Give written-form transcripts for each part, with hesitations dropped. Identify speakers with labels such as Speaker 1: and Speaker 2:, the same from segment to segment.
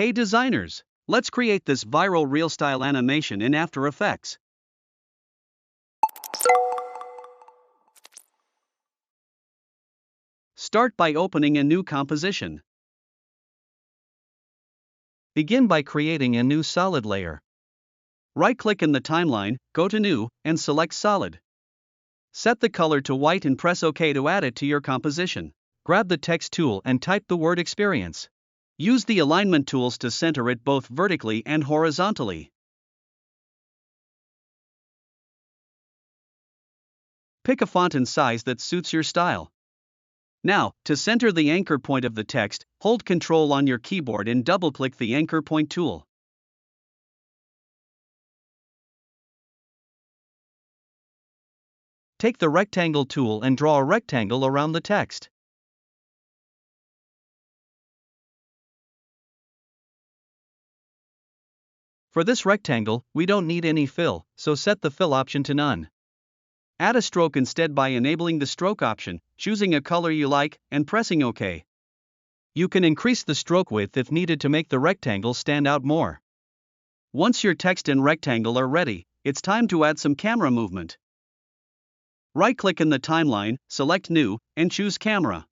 Speaker 1: Hey designers! Let's create this viral reel-style animation in After Effects. Start by opening a new composition. Begin by creating a new solid layer. Right-click in the timeline, go to New, and select Solid. Set the color to white and press OK to add it to your composition. Grab the text tool and type the word Experience. Use the alignment tools to center it both vertically and horizontally. Pick a font and size that suits your style. Now, to center the anchor point of the text, hold Ctrl on your keyboard and double-click the anchor point tool. Take the rectangle tool and draw a rectangle around the text. For this rectangle, we don't need any fill, so set the fill option to none. Add a stroke instead by enabling the stroke option, choosing a color you like, and pressing OK. You can increase the stroke width if needed to make the rectangle stand out more. Once your text and rectangle are ready, it's time to add some camera movement. Right-click in the timeline, select New, and choose Camera.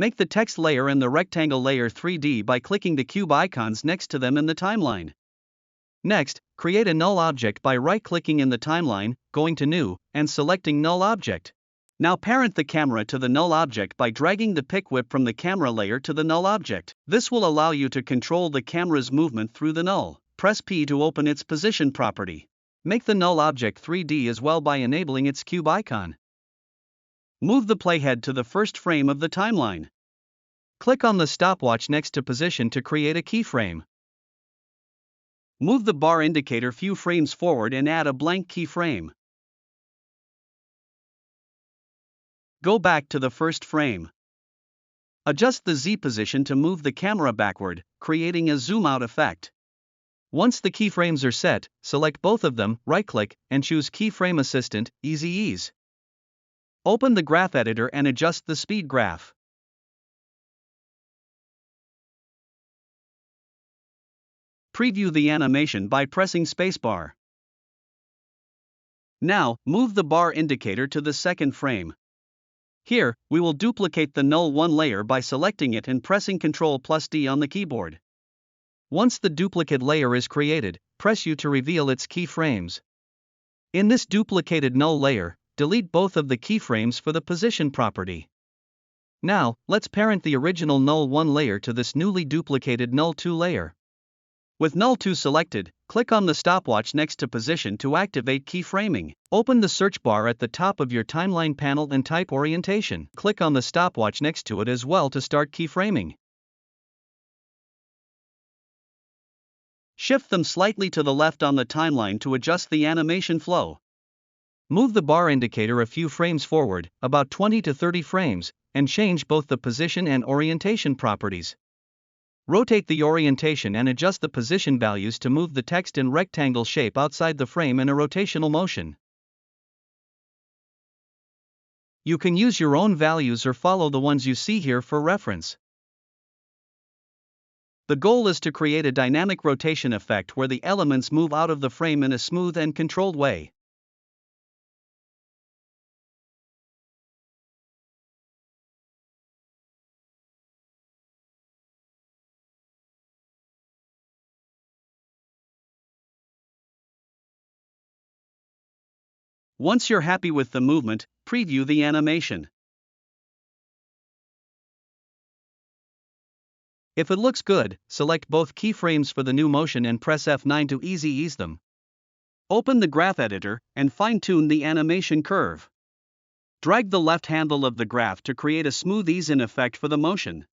Speaker 1: Make the text layer and the rectangle layer 3D by clicking the cube icons next to them in the timeline. Next, create a null object by right-clicking in the timeline, going to New, and selecting Null Object. Now parent the camera to the null object by dragging the pick whip from the camera layer to the null object. This will allow you to control the camera's movement through the null. Press P to open its position property. Make the null object 3D as well by enabling its cube icon. Move the playhead to the first frame of the timeline. Click on the stopwatch next to position to create a keyframe. Move the bar indicator few frames forward and add a blank keyframe. Go back to the first frame. Adjust the Z position to move the camera backward, creating a zoom out effect. Once the keyframes are set, select both of them, right-click, and choose Keyframe Assistant, Easy Ease. Open the graph editor and adjust the speed graph. Preview the animation by pressing spacebar. Now, move the bar indicator to the second frame. Here, we will duplicate the null 1 layer by selecting it and pressing Ctrl+D on the keyboard. Once the duplicate layer is created, press U to reveal its keyframes. In this duplicated null layer, delete both of the keyframes for the position property. Now, let's parent the original null 1 layer to this newly duplicated null 2 layer. With null 2 selected, click on the stopwatch next to position to activate keyframing. Open the search bar at the top of your timeline panel and type orientation. Click on the stopwatch next to it as well to start keyframing. Shift them slightly to the left on the timeline to adjust the animation flow. Move the bar indicator a few frames forward, about 20 to 30 frames, and change both the position and orientation properties. Rotate the orientation and adjust the position values to move the text in rectangle shape outside the frame in a rotational motion. You can use your own values or follow the ones you see here for reference. The goal is to create a dynamic rotation effect where the elements move out of the frame in a smooth and controlled way. Once you're happy with the movement, preview the animation. If it looks good, select both keyframes for the new motion and press F9 to easy ease them. Open the graph editor and fine-tune the animation curve. Drag the left handle of the graph to create a smooth ease-in effect for the motion.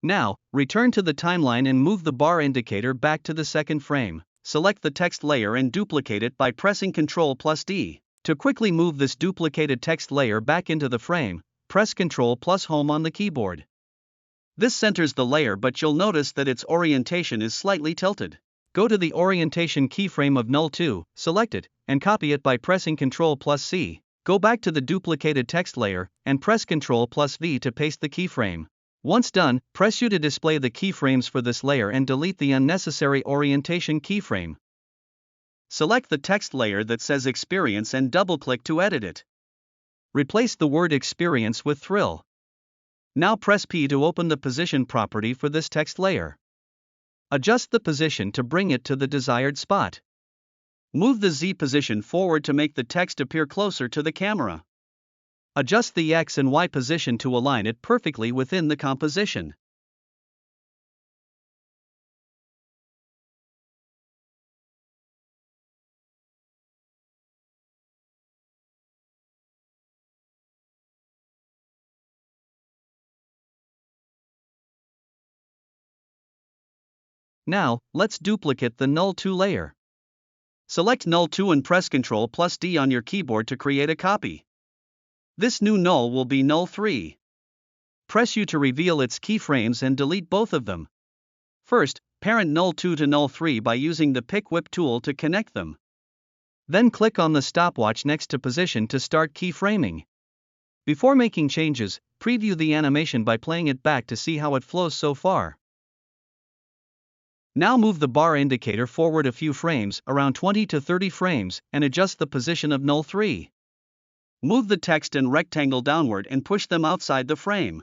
Speaker 1: Now, return to the timeline and move the bar indicator back to the second frame. Select the text layer and duplicate it by pressing Ctrl+D. To quickly move this duplicated text layer back into the frame, press Ctrl+Home on the keyboard. This centers the layer, but you'll notice that its orientation is slightly tilted. Go to the orientation keyframe of null 2, select it, and copy it by pressing Ctrl+C. Go back to the duplicated text layer, and press Ctrl+V to paste the keyframe. Once done, press U to display the keyframes for this layer and delete the unnecessary orientation keyframe. Select the text layer that says Experience and double-click to edit it. Replace the word Experience with Thrill. Now press P to open the position property for this text layer. Adjust the position to bring it to the desired spot. Move the Z position forward to make the text appear closer to the camera. Adjust the X and Y position to align it perfectly within the composition. Now, let's duplicate the null 2 layer. Select null 2 and press Ctrl+D on your keyboard to create a copy. This new null will be null 3. Press U to reveal its keyframes and delete both of them. First, parent null 2 to null 3 by using the Pick Whip tool to connect them. Then click on the stopwatch next to position to start keyframing. Before making changes, preview the animation by playing it back to see how it flows so far. Now move the bar indicator forward a few frames, around 20 to 30 frames, and adjust the position of null 3. Move the text and rectangle downward and push them outside the frame.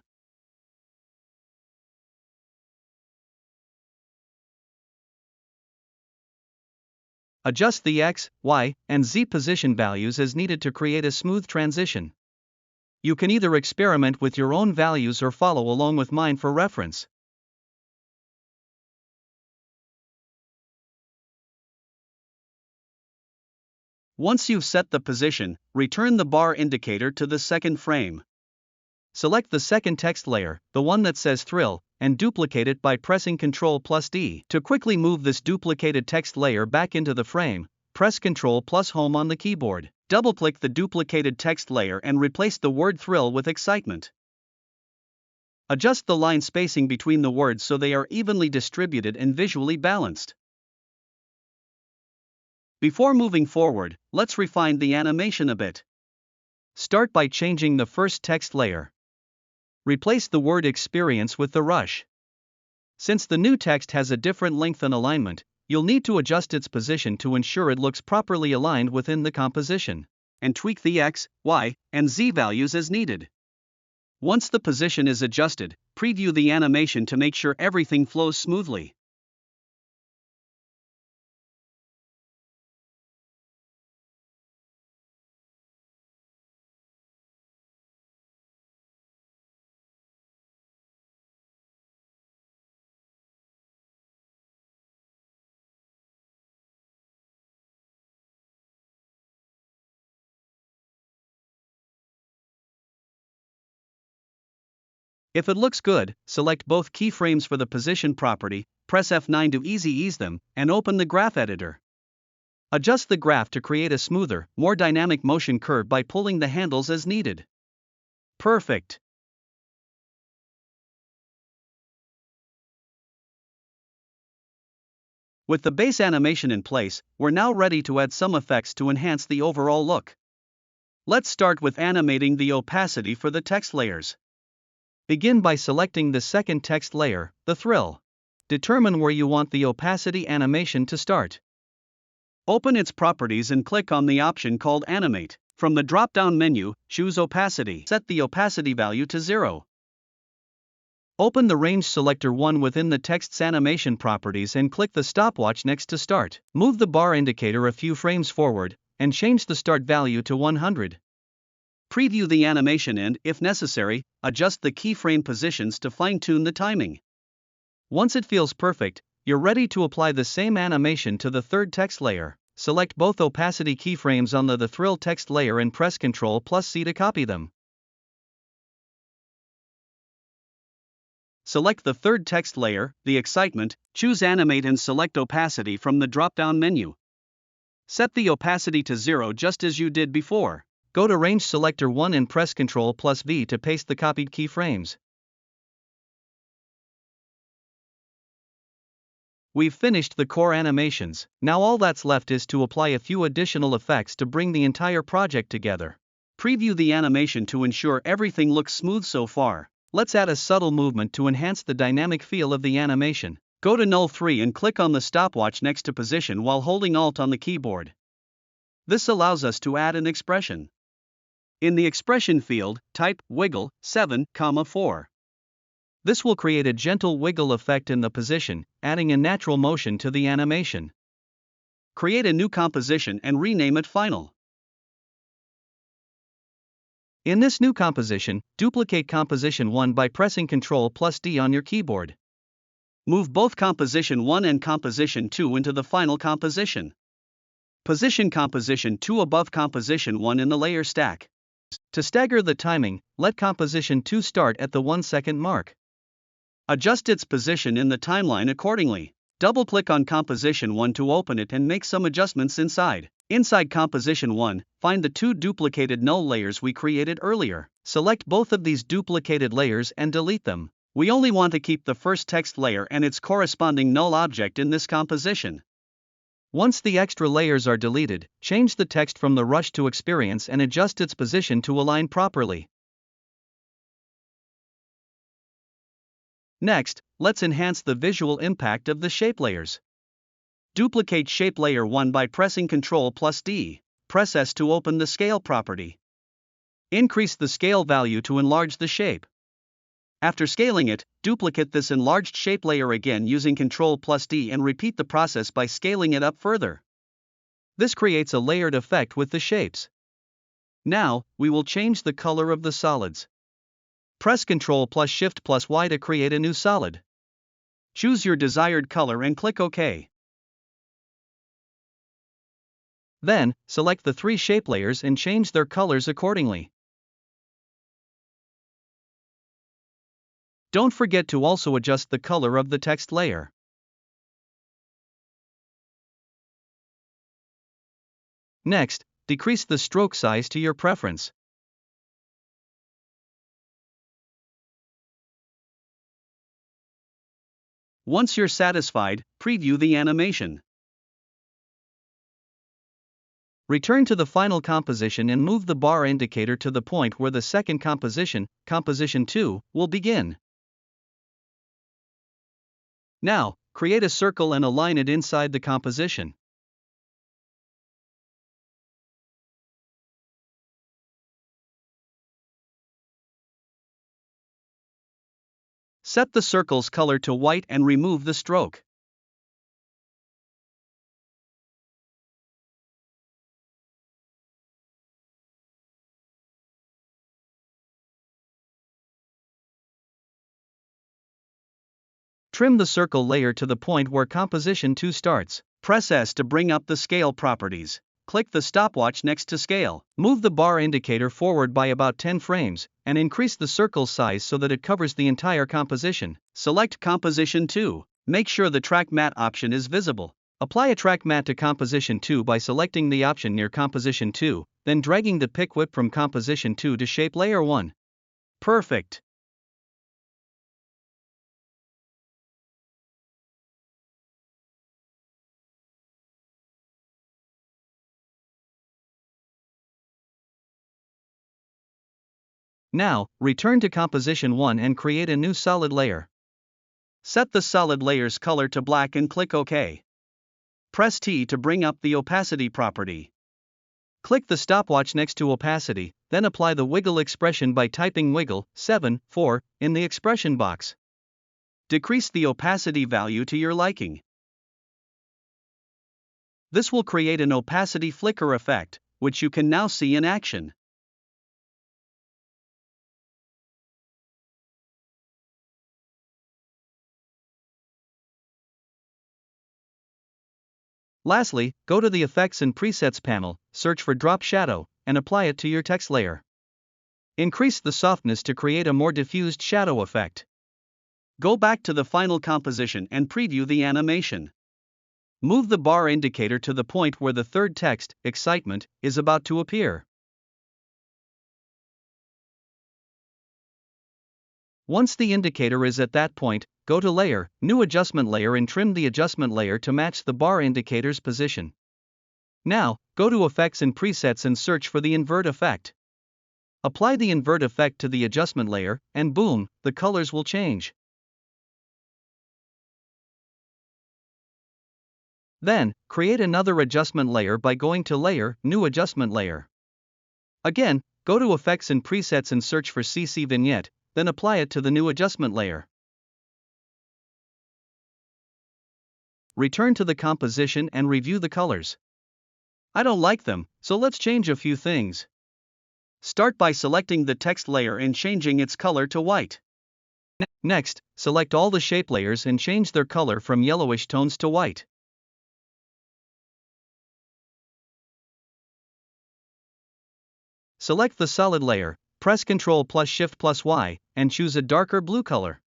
Speaker 1: Adjust the X, Y, and Z position values as needed to create a smooth transition. You can either experiment with your own values or follow along with mine for reference. Once you've set the position, return the bar indicator to the second frame. Select the second text layer, the one that says Thrill, and duplicate it by pressing Ctrl+D. To quickly move this duplicated text layer back into the frame, press Ctrl+Home on the keyboard. Double-click the duplicated text layer and replace the word Thrill with Excitement. Adjust the line spacing between the words so they are evenly distributed and visually balanced. Before moving forward, let's refine the animation a bit. Start by changing the first text layer. Replace the word Experience with the rush. Since the new text has a different length and alignment, you'll need to adjust its position to ensure it looks properly aligned within the composition, and tweak the X, Y, and Z values as needed. Once the position is adjusted, preview the animation to make sure everything flows smoothly. If it looks good, select both keyframes for the position property, press F9 to ease them, and open the graph editor. Adjust the graph to create a smoother, more dynamic motion curve by pulling the handles as needed. Perfect. With the base animation in place, we're now ready to add some effects to enhance the overall look. Let's start with animating the opacity for the text layers. Begin by selecting the second text layer, the Thrill. Determine where you want the opacity animation to start. Open its properties and click on the option called Animate. From the drop-down menu, choose Opacity. Set the opacity value to 0. Open the Range Selector 1 within the text's animation properties and click the stopwatch next to Start. Move the bar indicator a few frames forward, and change the start value to 100. Preview the animation and, if necessary, adjust the keyframe positions to fine-tune the timing. Once it feels perfect, you're ready to apply the same animation to the third text layer. Select both opacity keyframes on the Thrill text layer and press Ctrl+C to copy them. Select the third text layer, the Excitement, choose Animate and select Opacity from the drop-down menu. Set the opacity to 0 just as you did before. Go to Range Selector 1 and press Ctrl+V to paste the copied keyframes. We've finished the core animations. Now all that's left is to apply a few additional effects to bring the entire project together. Preview the animation to ensure everything looks smooth so far. Let's add a subtle movement to enhance the dynamic feel of the animation. Go to null 3 and click on the stopwatch next to position while holding Alt on the keyboard. This allows us to add an expression. In the expression field, type wiggle 7,4. This will create a gentle wiggle effect in the position, adding a natural motion to the animation. Create a new composition and rename it Final. In this new composition, duplicate composition 1 by pressing Ctrl+D on your keyboard. Move both composition 1 and composition 2 into the final composition. Position composition 2 above composition 1 in the layer stack. To stagger the timing, let composition 2 start at the 1 second mark. Adjust its position in the timeline accordingly. Double-click on composition 1 to open it and make some adjustments inside. Inside composition 1, find the 2 duplicated null layers we created earlier. Select both of these duplicated layers and delete them. We only want to keep the first text layer and its corresponding null object in this composition. Once the extra layers are deleted, change the text from the rush to experience and adjust its position to align properly. Next, let's enhance the visual impact of the shape layers. Duplicate shape layer 1 by pressing Ctrl+D. Press S to open the scale property. Increase the scale value to enlarge the shape. After scaling it, duplicate this enlarged shape layer again using Ctrl+D and repeat the process by scaling it up further. This creates a layered effect with the shapes. Now, we will change the color of the solids. Press Ctrl+Shift+Y to create a new solid. Choose your desired color and click OK. Then, select the 3 shape layers and change their colors accordingly. Don't forget to also adjust the color of the text layer. Next, decrease the stroke size to your preference. Once you're satisfied, preview the animation. Return to the final composition and move the bar indicator to the point where the second composition, composition 2, will begin. Now, create a circle and align it inside the composition. Set the circle's color to white and remove the stroke. Trim the circle layer to the point where composition 2 starts. Press S to bring up the scale properties. Click the stopwatch next to scale. Move the bar indicator forward by about 10 frames, and increase the circle's size so that it covers the entire composition. Select composition 2. Make sure the track matte option is visible. Apply a track matte to composition 2 by selecting the option near composition 2, then dragging the pick whip from composition 2 to shape layer 1. Perfect. Now, return to composition 1 and create a new solid layer. Set the solid layer's color to black and click OK. Press T to bring up the opacity property. Click the stopwatch next to opacity, then apply the wiggle expression by typing wiggle 7,4 in the expression box. Decrease the opacity value to your liking. This will create an opacity flicker effect, which you can now see in action. Lastly, go to the Effects and Presets panel, search for Drop Shadow, and apply it to your text layer. Increase the softness to create a more diffused shadow effect. Go back to the final composition and preview the animation. Move the bar indicator to the point where the third text, excitement, is about to appear. Once the indicator is at that point, go to Layer, New Adjustment Layer and trim the adjustment layer to match the bar indicator's position. Now, go to Effects and Presets and search for the invert effect. Apply the invert effect to the adjustment layer, and boom, the colors will change. Then, create another adjustment layer by going to Layer, New Adjustment Layer. Again, go to Effects and Presets and search for CC Vignette, then apply it to the new adjustment layer. Return to the composition and review the colors. I don't like them, so let's change a few things. Start by selecting the text layer and changing its color to white. Next, select all the shape layers and change their color from yellowish tones to white. Select the solid layer, press Ctrl plus Shift plus Y, and choose a darker blue color.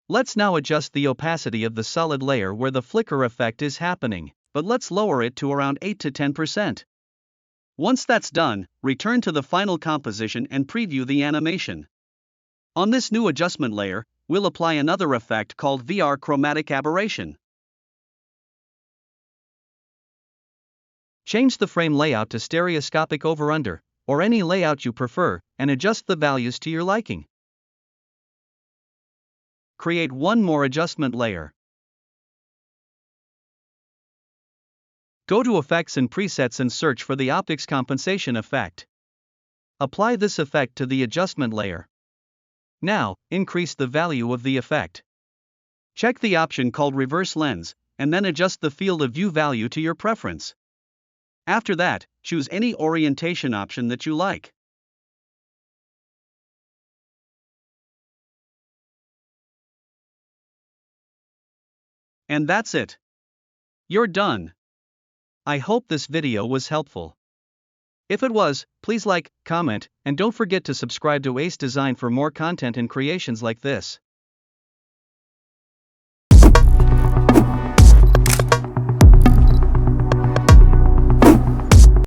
Speaker 1: Let's now adjust the opacity of the solid layer where the flicker effect is happening, but let's lower it to around 8 to 10%. Once that's done, return to the final composition and preview the animation. On this new adjustment layer, we'll apply another effect called VR chromatic aberration. Change the frame layout to stereoscopic over-under, or any layout you prefer, and adjust the values to your liking. Create one more adjustment layer. Go to Effects and Presets and search for the Optics Compensation effect. Apply this effect to the adjustment layer. Now, increase the value of the effect. Check the option called Reverse Lens, and then adjust the field of view value to your preference. After that, choose any orientation option that you like. And that's it. You're done. I hope this video was helpful. If it was, please like, comment, and don't forget to subscribe to Ace Design for more content and creations like this.